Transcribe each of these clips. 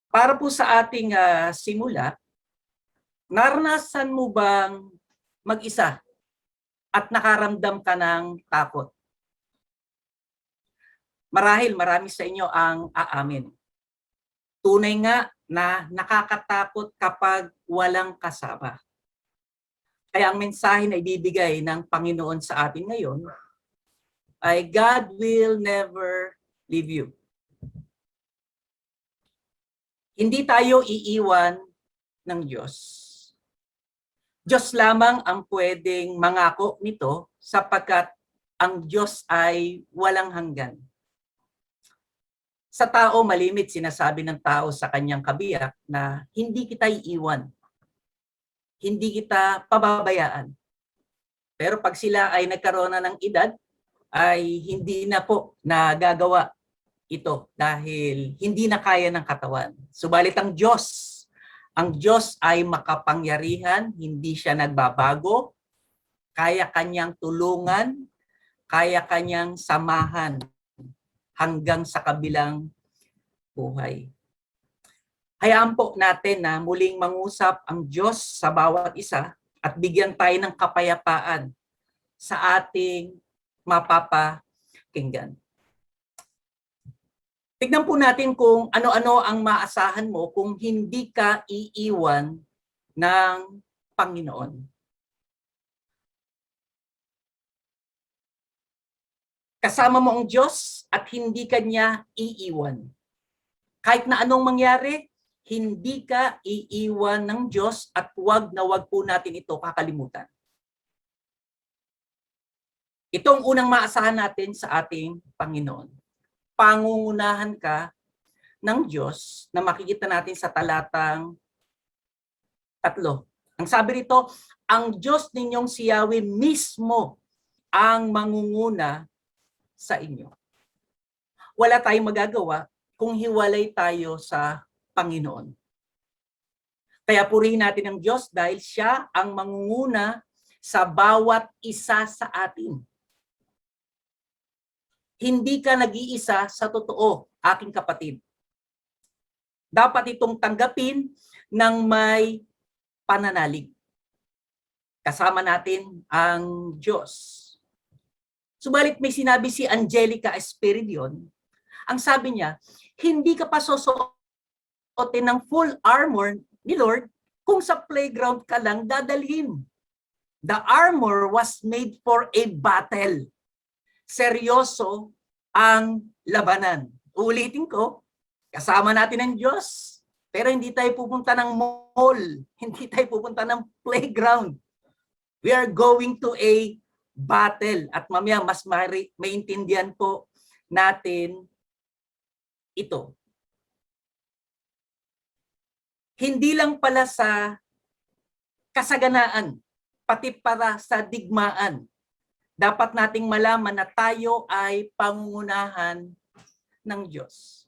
Para po sa ating simula, naranasan mo bang mag-isa at nakaramdam ka ng takot? Marahil marami sa inyo ang aamin. Tunay nga na nakakatakot kapag walang kasama. Kaya ang mensahe na ibibigay ng Panginoon sa atin ngayon ay God will never leave you. Hindi tayo iiwan ng Diyos. Diyos lamang ang pwedeng mangako nito sapagkat ang Diyos ay walang hanggan. Sa tao, malimit sinasabi ng tao sa kanyang kabiyak na hindi kita iiwan. Hindi kita pababayaan. Pero pag sila ay nagkaroon na ng edad, ay hindi na po nagagawa ito dahil hindi na kaya ng katawan. Subalit ang Diyos ay makapangyarihan, hindi siya nagbabago, kaya kanyang tulungan, kaya kanyang samahan hanggang sa kabilang buhay. Hayaan po natin na muling mangusap ang Diyos sa bawat isa at bigyan tayo ng kapayapaan sa ating mapapakinggan. Tignan po natin kung ano-ano ang maasahan mo kung hindi ka iiwan ng Panginoon. Kasama mo ang Diyos at hindi ka niya iiwan. Kahit na anong mangyari, hindi ka iiwan ng Diyos at wag po natin ito kakalimutan. Ito ang unang maasahan natin sa ating Panginoon. Pangungunahan ka ng Diyos na makikita natin sa talatang 3. Ang sabi rito, ang Diyos ninyong si Yahweh mismo ang mangunguna sa inyo. Wala tayong magagawa kung hiwalay tayo sa Panginoon. Kaya purihin natin ang Diyos dahil siya ang mangunguna sa bawat isa sa atin. Hindi ka nag-iisa sa totoo, aking kapatid. Dapat itong tanggapin ng may pananalig. Kasama natin ang Diyos. Subalit may sinabi si Angelica Espiridion, ang sabi niya, hindi ka pa susuotin ng full armor ni Lord kung sa playground ka lang dadalhin. The armor was made for a battle. Seryoso ang labanan. Ulitin ko, kasama natin ang Diyos, pero hindi tayo pupunta ng mall, hindi tayo pupunta ng playground. We are going to a battle. At mamaya mas maintindihan po natin ito. Hindi lang pala sa kasaganaan, pati para sa digmaan. Dapat nating malaman na tayo ay pangungunahan ng Diyos.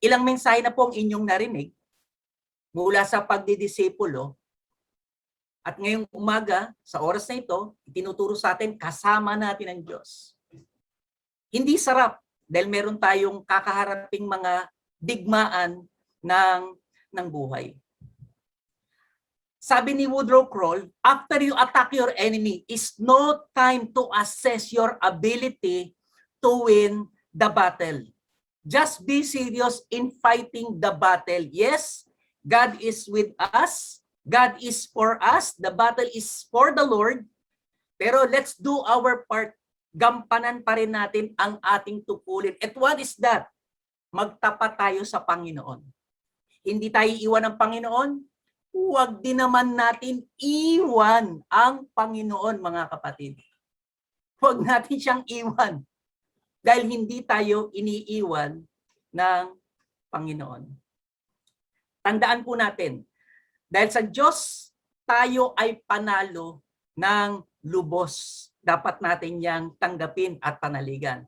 Ilang mensahe na po ang inyong narinig mula sa pagdidisipulo. At ngayong umaga, sa oras na ito, itinuturo sa atin, kasama natin ang Diyos. Hindi sarap dahil meron tayong kakaharaping mga digmaan ng buhay. Sabi ni Woodrow Kroll, after you attack your enemy, is no time to assess your ability to win the battle. Just be serious in fighting the battle. Yes, God is with us. God is for us. The battle is for the Lord. Pero let's do our part. Gampanan pa rin natin ang ating tukulin. At what is that? Magtapat tayo sa Panginoon. Hindi tayo iwan ng Panginoon. Huwag din naman natin iwan ang Panginoon, mga kapatid. Huwag natin siyang iwan. Dahil hindi tayo iniiwan ng Panginoon. Tandaan po natin, dahil sa Diyos, tayo ay panalo ng lubos. Dapat natin yang tanggapin at panaligan.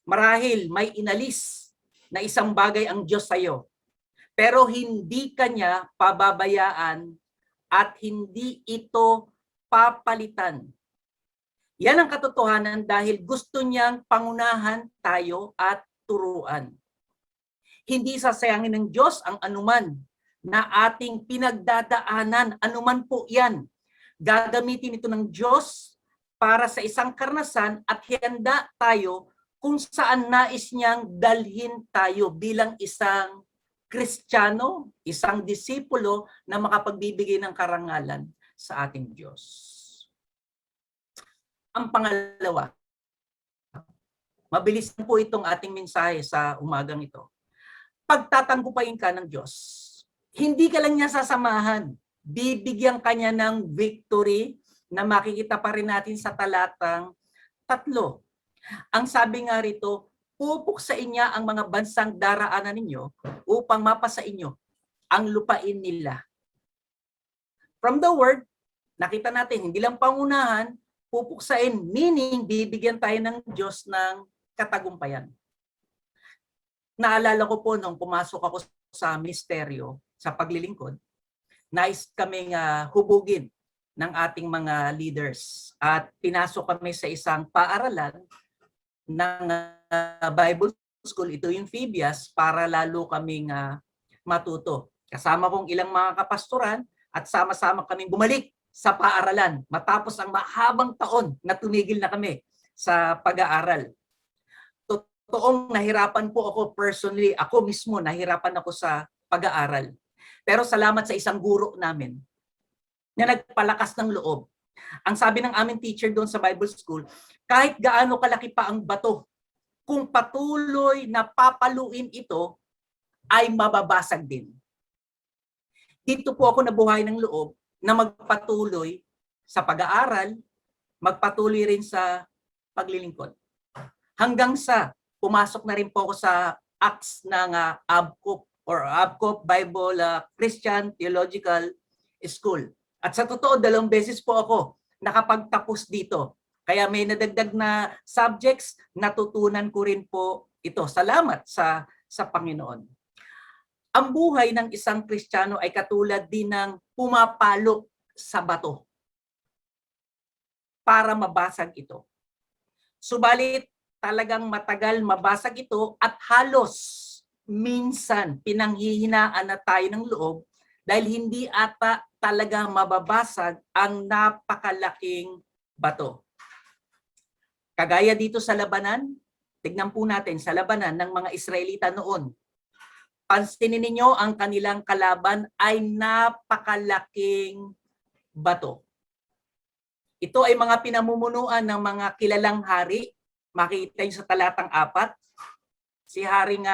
Marahil may inalis na isang bagay ang Diyos sa iyo, pero hindi kanya pababayaan at hindi ito papalitan. Yan ang katotohanan dahil gusto niyang pangunahan tayo at turuan. Hindi sasayangin ng Diyos ang anuman na ating pinagdadaanan, anuman po yan. Gagamitin ito ng Diyos para sa isang karanasan at handa tayo kung saan nais niyang dalhin tayo bilang isang Kristiyano, isang disipulo na makapagbibigay ng karangalan sa ating Diyos. Ang pangalawa, mabilis po itong ating mensahe sa umagang ito. Pagtatanggupayin ka ng Diyos, hindi ka lang niya sasamahan, bibigyan ka niya ng victory na makikita pa rin natin sa talatang 3. Ang sabi nga rito, pupuksain niya ang mga bansang daraanan ninyo upang mapasa inyo ang lupain nila. From the word, nakita natin, hindi lang pangunahan, pupuksain, meaning bibigyan tayo ng Diyos ng katagumpayan. Naalala ko po nung pumasok ako sa ministeryo, sa paglilingkod, nais kaming hubugin ng ating mga leaders at pinasok kami sa isang paaralan ng Bible School, ito yung Phoebias, para lalo kaming matuto. Kasama kong ilang mga kapastoran at sama-sama kaming bumalik sa paaralan matapos ang mahabang taon na tumigil na kami sa pag-aaral. Totoong nahirapan po ako personally, ako mismo nahirapan ako sa pag-aaral. Pero salamat sa isang guro namin na nagpalakas ng loob. Ang sabi ng aming teacher doon sa Bible School, kahit gaano kalaki pa ang bato, kung patuloy na papaluin ito, ay mababasag din. Dito po ako nabuhay ng loob na magpatuloy sa pag-aaral, magpatuloy rin sa paglilingkod. Hanggang sa pumasok na rin po ako sa Acts ng ABCOP Bible Christian Theological School. At sa totoo, 2 beses po ako nakapagtapos dito. Kaya may nadagdag na subjects, natutunan ko rin po ito. Salamat sa Panginoon. Ang buhay ng isang Kristiyano ay katulad din ng pumapalo sa bato para mabasag ito. Subalit, talagang matagal mabasag ito at halos minsan pinanghihinaan na tayo ng loob dahil hindi ata talaga mababasag ang napakalaking bato. Kagaya dito sa labanan, tignan po natin sa labanan ng mga Israelita noon. Pansinin ninyo, ang kanilang kalaban ay napakalaking bato. Ito ay mga pinamumunuan ng mga kilalang hari. Makita nyo sa talatang 4, si Haring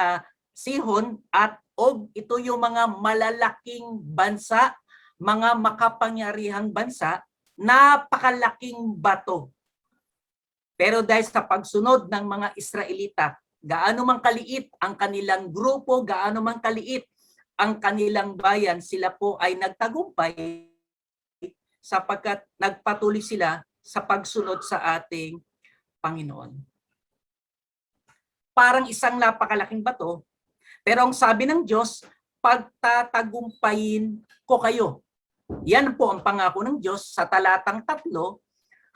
Sihon at Og, ito yung mga malalaking bansa, mga makapangyarihang bansa, napakalaking bato. Pero dahil sa pagsunod ng mga Israelita, gaano man kaliit ang kanilang grupo, gaano man kaliit ang kanilang bayan, sila po ay nagtagumpay sapagkat nagpatuloy sila sa pagsunod sa ating Panginoon. Parang isang napakalaking bato, pero ang sabi ng Diyos, pagtatagumpayin ko kayo. Yan po ang pangako ng Diyos sa talatang 3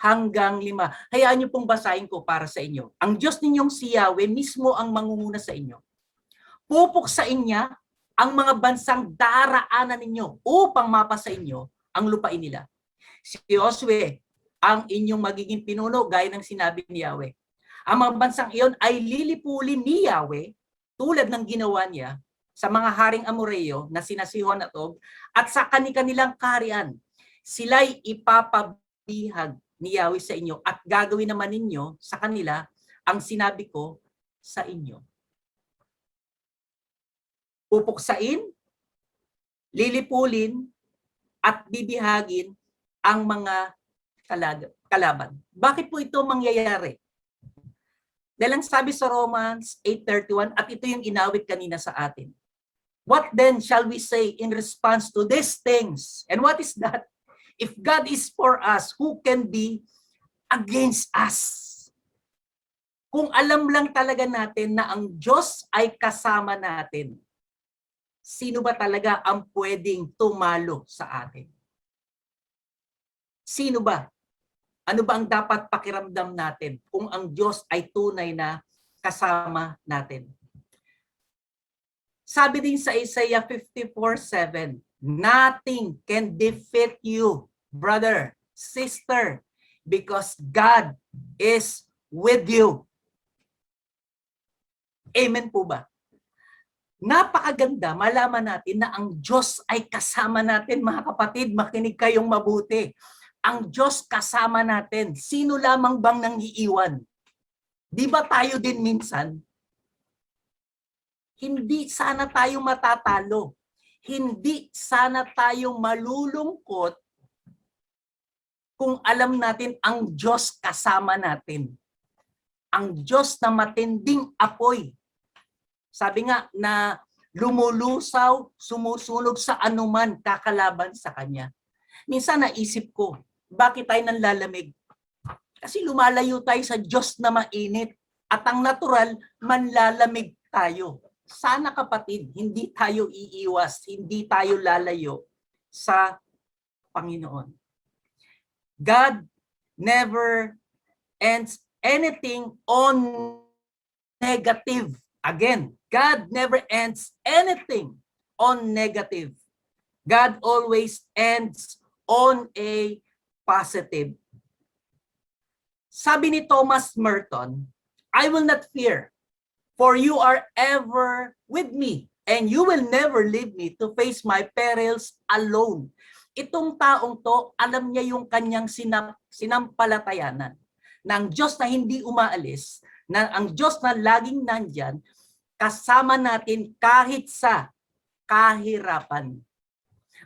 hanggang 5. Hayaan niyo pong basahin ko para sa inyo. Ang Diyos ninyong si Yahweh mismo ang mangunguna sa inyo. Pupuksain niya ang mga bansang daraanan ninyo upang mapasa inyo ang lupain nila. Si Josue ang inyong magiging pinuno gaya ng sinabi ni Yahweh. Ang mga bansang iyon ay lilipulin ni Yahweh tulad ng ginawa niya sa mga haring Amoreo na sina Sihon at Og at sa kanilang kaharian. Sila'y ipapabihag ni Yahweh sa inyo at gagawin naman ninyo sa kanila ang sinabi ko sa inyo. Pupuksain, lilipulin, at bibihagin ang mga kalaban. Bakit po ito mangyayari? Dahil ang sabi sa Romans 8:31, at ito yung inawit kanina sa atin. What then shall we say in response to these things? And what is that? If God is for us, who can be against us? Kung alam lang talaga natin na ang Diyos ay kasama natin, sino ba talaga ang pwedeng tumalo sa atin? Sino ba? Ano ba ang dapat pakiramdam natin kung ang Diyos ay tunay na kasama natin? Sabi din sa Isaiah 54:7, nothing can defeat you, brother, sister, because God is with you. Amen po ba? Napakaganda, malaman natin na ang Diyos ay kasama natin, mga kapatid. Makinig kayong mabuti. Ang Diyos kasama natin. Sino lamang bang nangiiwan? Di ba tayo din minsan? Hindi sana tayo matatalo. Hindi sana tayo malulungkot kung alam natin ang Diyos kasama natin. Ang Diyos na matinding apoy. Sabi nga na lumulusaw, sumusunog sa anuman kakalaban sa Kanya. Minsan naisip ko, bakit tayo nanlalamig? Kasi lumalayo tayo sa Diyos na mainit. At ang natural, manlalamig tayo. Sana kapatid, hindi tayo iiwas, hindi tayo lalayo sa Panginoon. God never ends anything on negative. Again, God never ends anything on negative. God always ends on a positive. Sabi ni Thomas Merton, I will not fear, for you are ever with me, and you will never leave me to face my perils alone. Itong taong to, alam niya yung kanyang sinampalatayanan. Na ang Diyos na hindi umaalis, na ang Diyos na laging nandyan, kasama natin kahit sa kahirapan.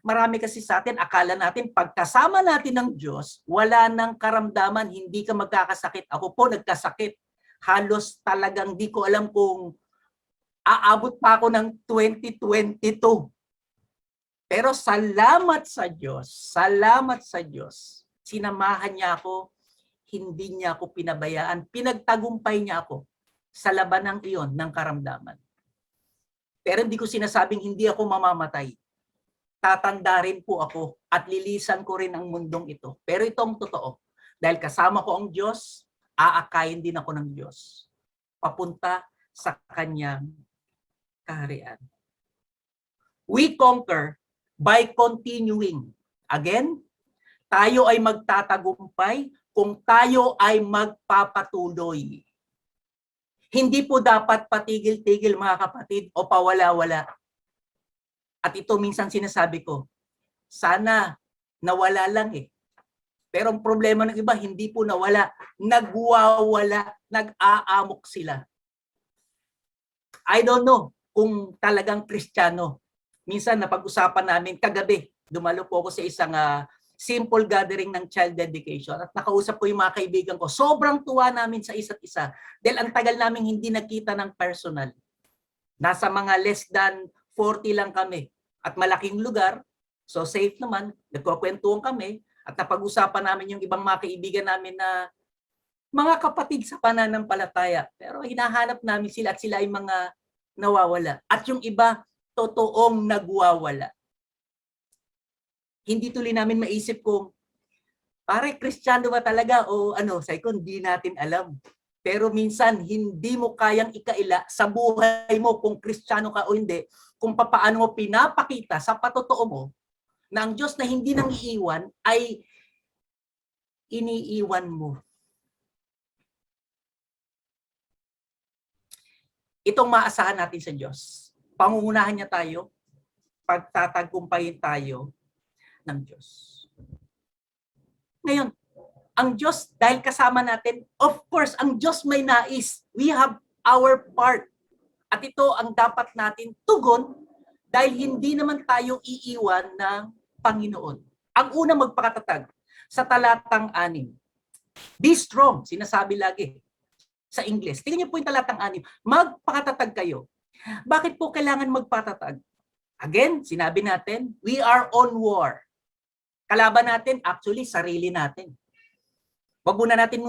Marami kasi sa atin, akala natin pagkasama natin ng Diyos, wala nang karamdaman, hindi ka magkakasakit. Ako po nagkasakit. Halos talagang di ko alam kung aabot pa ako ng 2022. Pero salamat sa Diyos, sinamahan niya ako, hindi niya ako pinabayaan, pinagtagumpay niya ako sa labanang iyon ng karamdaman. Pero hindi ko sinasabing hindi ako mamamatay. Tatanda rin po ako at lilisan ko rin ang mundong ito. Pero itong totoo, dahil kasama ko ang Diyos, aakayin din ako ng Diyos papunta sa Kanyang kaharian. We conquer by continuing. Again, tayo ay magtatagumpay kung tayo ay magpapatuloy. Hindi po dapat patigil-tigil mga kapatid o pawala-wala. At ito minsan sinasabi ko, sana nawala lang eh. Pero ang problema ng iba, hindi po nawala. Nagwawala, nag-aamok sila. I don't know kung talagang Kristiyano. Minsan napag-usapan namin kagabi, dumalo po ako sa isang simple gathering ng child dedication at nakausap ko yung mga kaibigan ko. Sobrang tuwa namin sa isa't isa dahil ang tagal namin hindi nakita ng personal. Nasa mga less than 40 lang kami at malaking lugar, so safe naman, nagkukwentuhan kami at napag-usapan namin yung ibang mga kaibigan namin na mga kapatid sa pananampalataya. Pero hinahanap namin sila at sila ay mga nawawala. At yung iba, totoong nagwawala. Hindi tuloy namin maisip kung, pare, Kristiyano ba talaga o ano, sa ikon, hindi natin alam. Pero minsan, hindi mo kayang ikaila sa buhay mo kung Kristiyano ka o hindi, kung papaano mo pinapakita sa patotoo mo na ang Diyos na hindi nang iiwan ay iniiwan mo. Itong maasahan natin sa Diyos. Pangungunahan niya tayo, pagtatagumpayin tayo ng Diyos. Ngayon, ang Diyos, dahil kasama natin, of course, ang Diyos may nais. We have our part. At ito ang dapat natin tugon dahil hindi naman tayo iiwan ng Panginoon. Ang unang magpakatatag sa talatang 6. Be strong, sinasabi lagi sa English. Tingnan niyo po yung talatang 6. Magpakatatag kayo. Bakit po kailangan magpatatag? Again, sinabi natin, we are on war. Kalaban natin, actually, sarili natin. Wag muna natin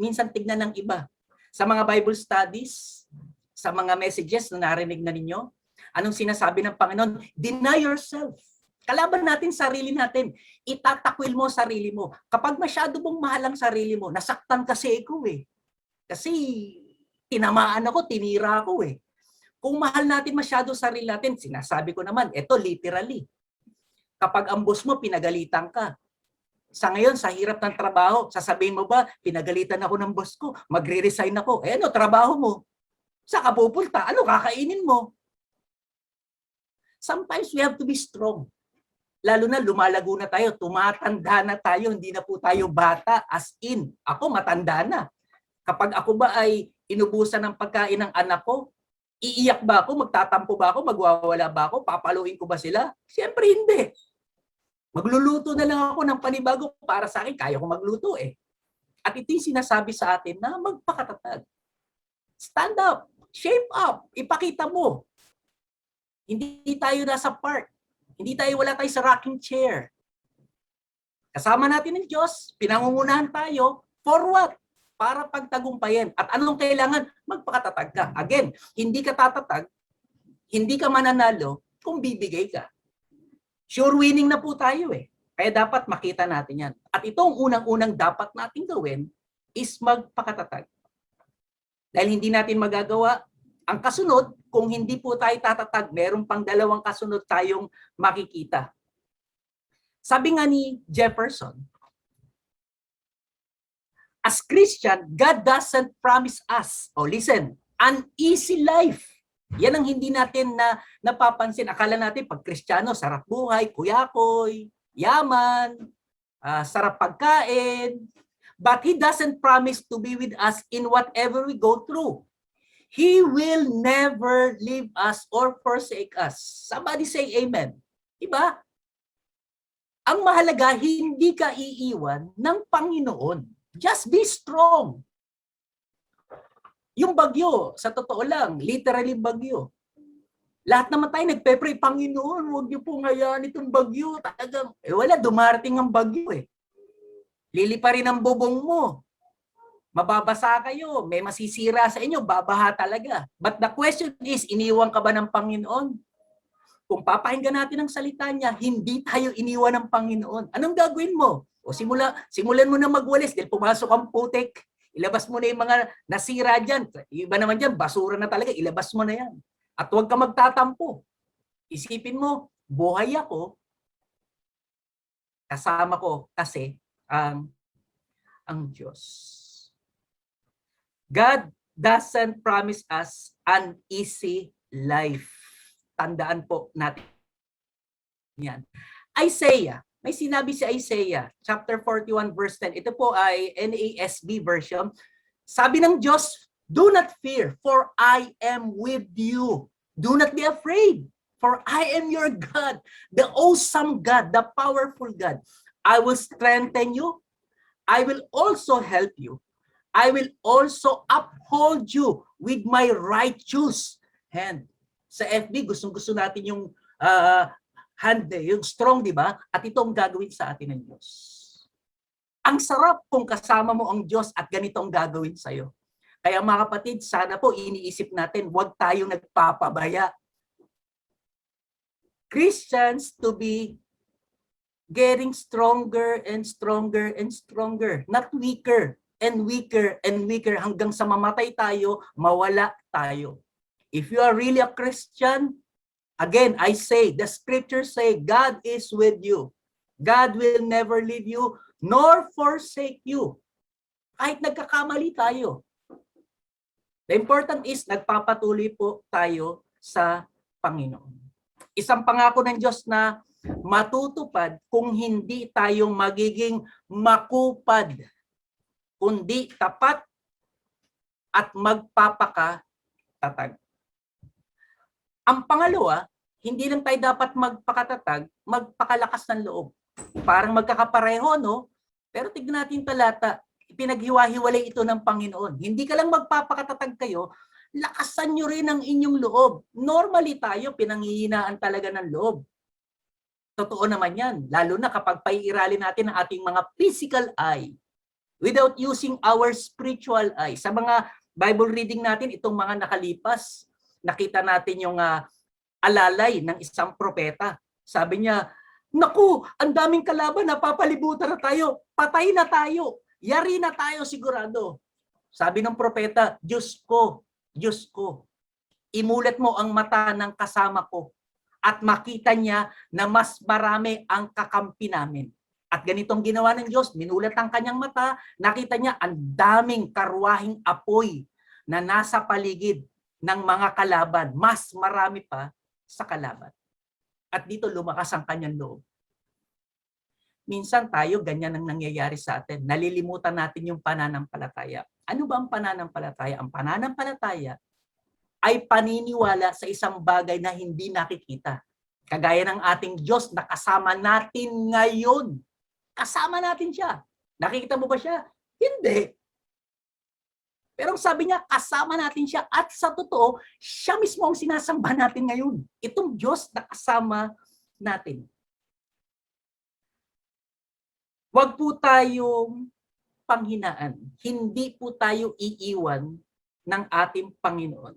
minsan tignan ng iba. Sa mga Bible studies, sa mga messages na narinig na ninyo, anong sinasabi ng Panginoon? Deny yourself. Kalaban natin sarili natin. Itatakwil mo sarili mo. Kapag masyado mong mahal ang sarili mo, nasaktan kasi ako eh. Kasi tinamaan ako, tinira ako eh. Kung mahal natin masyado sarili natin, sinasabi ko naman, ito literally. Kapag ang boss mo, pinagalitan ka. Sa ngayon, sa hirap ng trabaho, sasabihin mo ba, pinagalitan ako ng boss ko, magre-resign ako. Eh ano, trabaho mo. Saan ka pupunta? Ano kakainin mo? Sometimes we have to be strong. Lalo na lumalago na tayo, tumatanda na tayo, hindi na po tayo bata. As in, ako matanda na. Kapag ako ba ay inubusan ng pagkain ng anak ko, iiyak ba ako? Magtatampo ba ako? Magwawala ba ako? Papaluin ko ba sila? Siyempre hindi. Magluluto na lang ako ng panibago para sa akin. Kaya ko magluto eh. At ito yung sinasabi sa atin na magpakatatag. Stand up. Shape up. Ipakita mo. Hindi tayo nasa park. Wala tayo sa rocking chair. Kasama natin ng Diyos. Pinangungunahan tayo. For what? Para pagtagumpayan. At anong kailangan? Magpakatatag ka. Again, hindi ka tatatag, hindi ka mananalo kung bibigay ka. Sure winning na po tayo eh. Kaya dapat makita natin yan. At itong unang-unang dapat natin gawin is magpakatatag. Dahil hindi natin magagawa ang kasunod, kung hindi po tayo tatatag, meron pang dalawang kasunod tayong makikita. Sabi nga ni Jefferson, as Christian, God doesn't promise us, listen, an easy life. Yan ang hindi natin napapansin. Akala natin pag Kristiyano, sarap buhay, kuyakoy, yaman, sarap pagkain. But He doesn't promise to be with us in whatever we go through. He will never leave us or forsake us. Somebody say amen. Diba? Ang mahalaga, hindi ka iiwan ng Panginoon. Just be strong. Yung bagyo, sa totoo lang, literally bagyo. Lahat naman tayo nagpe-pray, Panginoon, huwag niyo po ngayon itong bagyo. Talagang, wala, dumarating ang bagyo eh. Lilipa rin ang bubong mo. Mababasa kayo, may masisira sa inyo, babaha talaga. But the question is, iniwan ka ba ng Panginoon? Kung papakinggan natin ang salita niya, hindi tayo iniwan ng Panginoon. Anong gagawin mo? Simulan mo na magwalis dahil pumasok ang putik. Ilabas mo na yung mga nasira dyan. Iba naman dyan, basura na talaga. Ilabas mo na yan. At huwag ka magtatampo. Isipin mo, buhay ako, kasama ko kasi ang Diyos. God doesn't promise us an easy life. Tandaan po natin yan. Isaiah, may sinabi si Isaiah, chapter 41, verse 10. Ito po ay NASB version. Sabi ng Diyos, do not fear, for I am with you. Do not be afraid, for I am your God, the awesome God, the powerful God. I will strengthen you. I will also help you. I will also uphold you with my righteous hand. Sa FB, gustong-gusto natin yung hand, yung strong, di ba? At ito ang gagawin sa atin ng Diyos. Ang sarap kung kasama mo ang Diyos at ganito ang gagawin sa'yo. Kaya mga kapatid, sana po iniisip natin, huwag tayong nagpapabaya. Christians to be getting stronger and stronger and stronger, not weaker and weaker and weaker hanggang sa mamatay tayo, mawala tayo. If you are really a Christian, again, I say, the scriptures say, God is with you. God will never leave you nor forsake you. Kahit nagkakamali tayo. The important is, nagpapatuloy po tayo sa Panginoon. Isang pangako ng Diyos na matutupad kung hindi tayo magiging makupad, kundi tapat at magpapakatatag. Ang pangalawa, hindi lang tayo dapat magpakatatag, magpakalakas ng loob. Parang magkakapareho, no? Pero tignan natin talata, pinaghiwa-hiwalay ito ng Panginoon. Hindi ka lang magpapakatatag kayo, lakasan nyo rin ang inyong loob. Normally tayo, pinanghihinaan talaga ng loob. Totoo naman yan, lalo na kapag paiiralin natin ang ating mga physical eye without using our spiritual eye. Sa mga Bible reading natin, itong mga nakalipas, nakita natin yung alalay ng isang propeta. Sabi niya, naku, ang daming kalaban, napapalibutan na tayo, patay na tayo, yari na tayo sigurado. Sabi ng propeta, Diyos ko, Diyos ko, imulat mo ang mata ng kasama ko at makita niya na mas marami ang kakampi namin. At ganitong ginawa ng Diyos, minulat ang kanyang mata, nakita niya ang daming karwahing apoy na nasa paligid ng mga kalaban. Mas marami pa sa kalaban. At dito lumakas ang kanyang loob. Minsan tayo, ganyan ang nangyayari sa atin. Nalilimutan natin yung pananampalataya. Ano ba ang pananampalataya? Ang pananampalataya ay paniniwala sa isang bagay na hindi nakikita. Kagaya ng ating Diyos na kasama natin ngayon. Kasama natin siya. Nakikita mo ba siya? Hindi. Pero sabi niya, kasama natin siya at sa totoo, siya mismo ang sinasamba natin ngayon. Itong Diyos na kasama natin. Huwag po tayong panghinaan. Hindi po tayo iiwan ng ating Panginoon.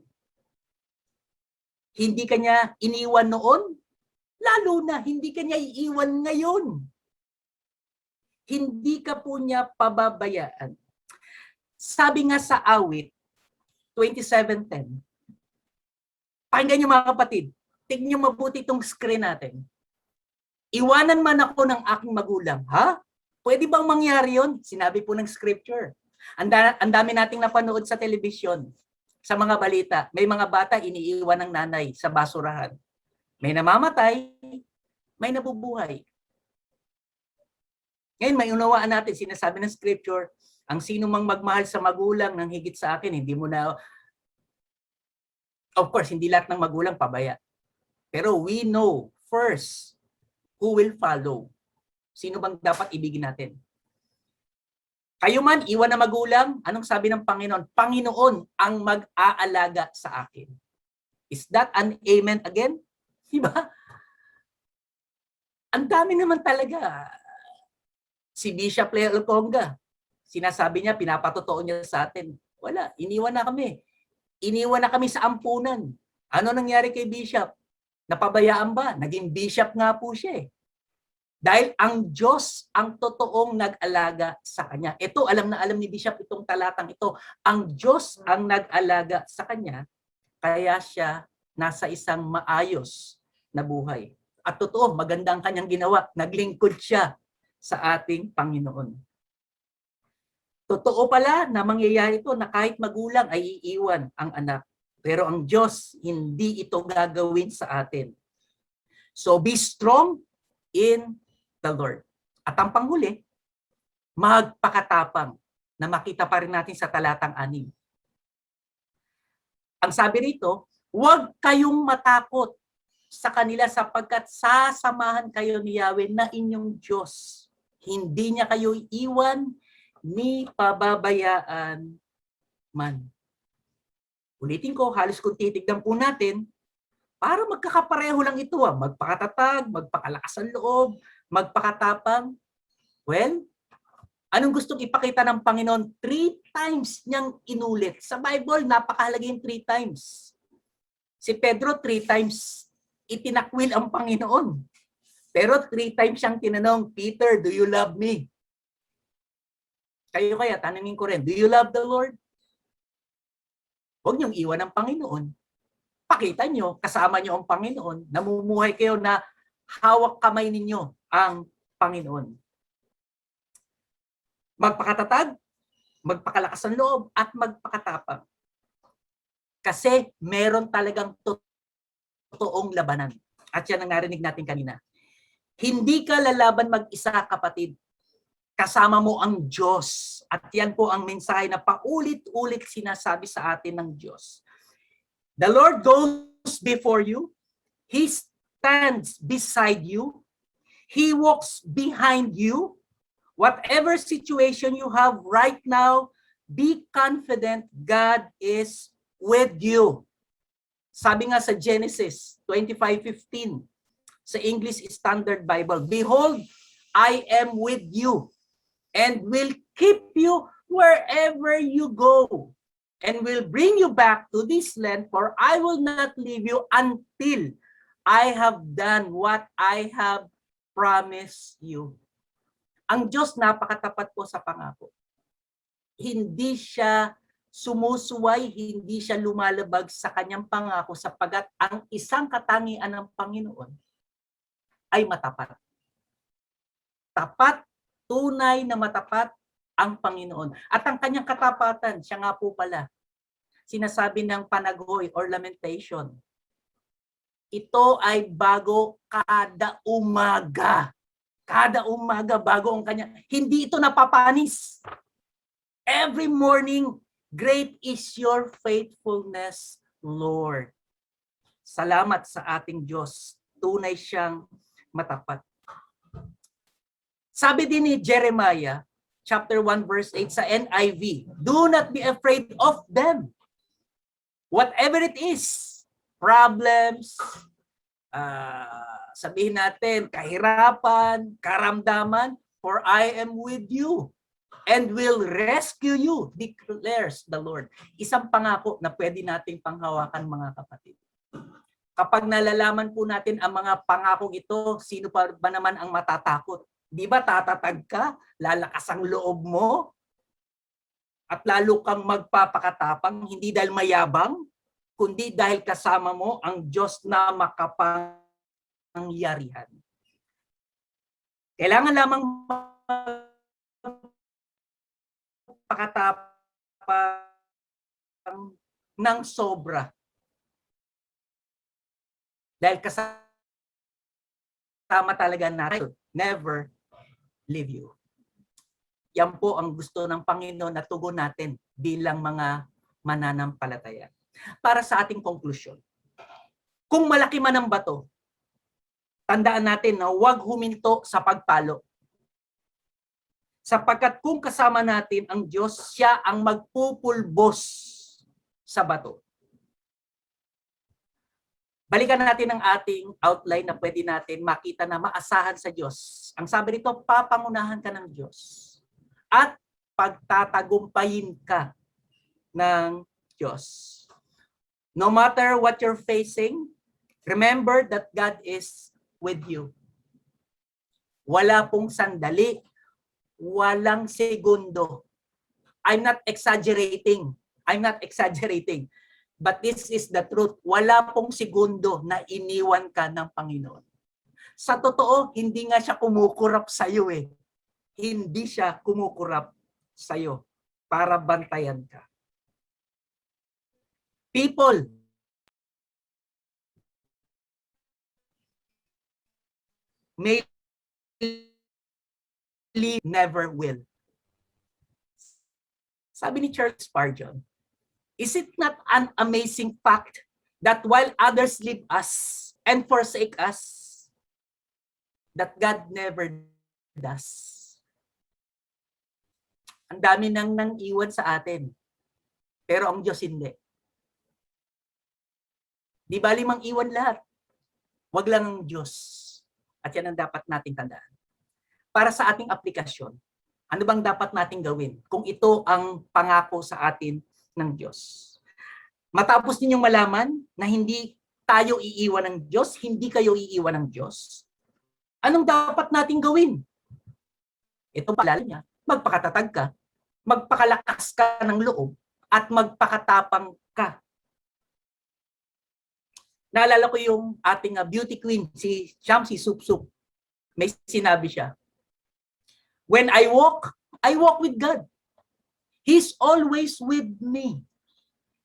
Hindi kanya iniwan noon, lalo na hindi kanya iiwan ngayon. Hindi ka po niya pababayaan. Sabi nga sa awit 27:10, pakinggan niyo mga kapatid, tignan niyo mabuti itong screen natin. Iwanan man ako ng aking magulang. Ha? Pwede bang mangyari yun? Sinabi po ng scripture. Ang dami nating napanood sa telebisyon, sa mga balita. May mga bata iniiwan ng nanay sa basurahan. May namamatay, may nabubuhay. Ngayon, may unawaan natin, sinasabi ng scripture, ang sino mang magmahal sa magulang ng higit sa akin, hindi mo na, of course, hindi lahat ng magulang pabaya. Pero we know first who will follow. Sino bang dapat ibigin natin? Kayo man, iwan na magulang, anong sabi ng Panginoon? Panginoon ang mag-aalaga sa akin. Is that an amen again? Diba? Ang dami naman talaga. Si Bishop Leo Conga, sinasabi niya, pinapatotoo niya sa atin. Wala, iniwan na kami. Iniwan na kami sa ampunan. Ano nangyari kay Bishop? Napabayaan ba? Naging Bishop nga po siya eh. Dahil ang Diyos ang totoong nag-alaga sa kanya. Ito, alam na alam ni Bishop itong talatang ito. Ang Diyos ang nag-alaga sa kanya, kaya siya nasa isang maayos na buhay. At totoo, maganda ang kanyang ginawa. Naglingkod siya sa ating Panginoon. Totoo pala na mangyayari ito na kahit magulang ay iiwan ang anak. Pero ang Diyos, hindi ito gagawin sa atin. So be strong in the Lord. At ang panghuli, magpakatapang na makita pa rin natin sa talatang 6. Ang sabi rito, huwag kayong matakot sa kanila sapagkat sasamahan kayo ni Yahweh na inyong Diyos. Hindi niya kayo iwan ni pababayaan man. Ulitin ko, halos kung titignan po natin, para magkakapareho lang ito. Magpakatatag, magpakalakas ang loob, magpakatapang. Well, anong gustong ipakita ng Panginoon? 3 times niyang inulit. Sa Bible, napakahalaga yung 3 times. Si Pedro 3 times itinakwil ang Panginoon. Pero 3 times siyang tinanong, Peter, do you love me? Kayo kaya, tanungin ko rin, do you love the Lord? Huwag niyong iwan ang Panginoon. Pakita niyo, kasama niyo ang Panginoon, namumuhay kayo na hawak kamay ninyo ang Panginoon. Magpakatatag, magpakalakas ang loob, at magpakatapang. Kasi meron talagang totoong labanan. At yan ang narinig natin kanina. Hindi ka lalaban mag-isa, kapatid. Kasama mo ang Diyos. At yan po ang mensahe na paulit-ulit sinasabi sa atin ng Diyos. The Lord goes before you. He stands beside you. He walks behind you. Whatever situation you have right now, be confident God is with you. Sabi nga sa Genesis 25:15, sa English Standard Bible, behold, I am with you and will keep you wherever you go and will bring you back to this land, for I will not leave you until I have done what I have promised you. Ang Diyos napakatapat po sa pangako. Hindi siya sumusuway, hindi siya lumalabag sa kanyang pangako sapagkat ang isang katangian ng Panginoon ay matapat. Tapat, tunay na matapat ang Panginoon. At ang kanyang katapatan, siya nga po pala, sinasabi ng Panaghoy or Lamentation, ito ay bago kada umaga. Kada umaga bago ang kanya. Hindi ito napapanis. Every morning, great is your faithfulness, Lord. Salamat sa ating Diyos. Tunay siyang matapat. Sabi din ni Jeremiah, chapter 1, verse 8 sa NIV, do not be afraid of them. Whatever it is, problems, sabihin natin, kahirapan, karamdaman, for I am with you and will rescue you, declares the Lord. Isang pangako na pwede nating panghawakan, mga kapatid. Kapag nalalaman po natin ang mga pangakong ito, sino pa ba naman ang matatakot? Di ba tatatag ka, lalakas ang loob mo, at lalo kang magpapakatapang, hindi dahil mayabang, kundi dahil kasama mo ang Diyos na makapangyarihan. Kailangan lamang pakatapang ng sobra. Dahil kasama talaga natin, never leave you. Yan po ang gusto ng Panginoon na tugon natin bilang mga mananampalataya. Para sa ating konklusyon, kung malaki man ang bato, tandaan natin na huwag huminto sa pagpalo. Sapagkat kung kasama natin ang Diyos, siya ang magpupulbos sa bato. Balikan natin ang ating outline na pwede natin makita na maasahan sa Diyos. Ang sabi nito, papangunahan ka ng Diyos at pagtatagumpayin ka ng Diyos. No matter what you're facing, remember that God is with you. Wala pong sandali, walang segundo. I'm not exaggerating. But this is the truth. Wala pong segundo na iniwan ka ng Panginoon. Sa totoo, hindi nga siya kumukurap sa iyo eh. Hindi siya kumukurap sa iyo para bantayan ka. People, may leave, never will. Sabi ni Charles Spurgeon, is it not an amazing fact that while others leave us and forsake us, that God never does? Ang dami nang iwan sa atin, pero ang Diyos hindi. Di bali mang iwan lahat. Wag lang ang Diyos. At yan ang dapat nating tandaan. Para sa ating aplikasyon, ano bang dapat nating gawin kung ito ang pangako sa atin ng Diyos? Matapos ninyong malaman na hindi tayo iiwan ng Diyos, hindi kayo iiwan ng Diyos, anong dapat nating gawin? Ito paalala niya, magpakatatag ka, magpakalakas ka ng loob, at magpakatapang ka. Naalala ko yung ating beauty queen, si Shamsi Supsup. May sinabi siya, when I walk with God. He's always with me.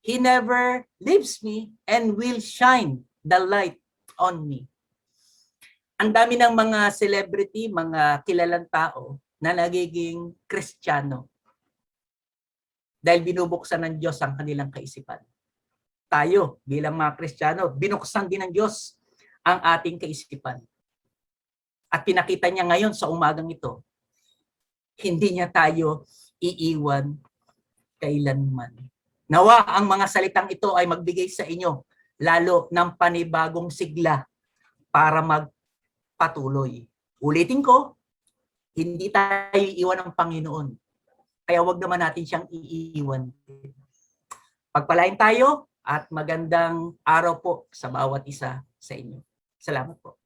He never leaves me and will shine the light on me. Ang dami ng mga celebrity, mga kilalang tao na nagiging Kristiyano dahil binubuksan ng Diyos ang kanilang kaisipan. Tayo, bilang mga Kristiyano, binuksan din ng Diyos ang ating kaisipan. At pinakita niya ngayon sa umagang ito, hindi niya tayo iiwan kailanman. Nawa ang mga salitang ito ay magbigay sa inyo lalo ng panibagong sigla para magpatuloy. Ulitin ko, hindi tayo iiwan ng Panginoon. Kaya wag naman natin siyang iiwan. Pagpalain tayo at magandang araw po sa bawat isa sa inyo. Salamat po.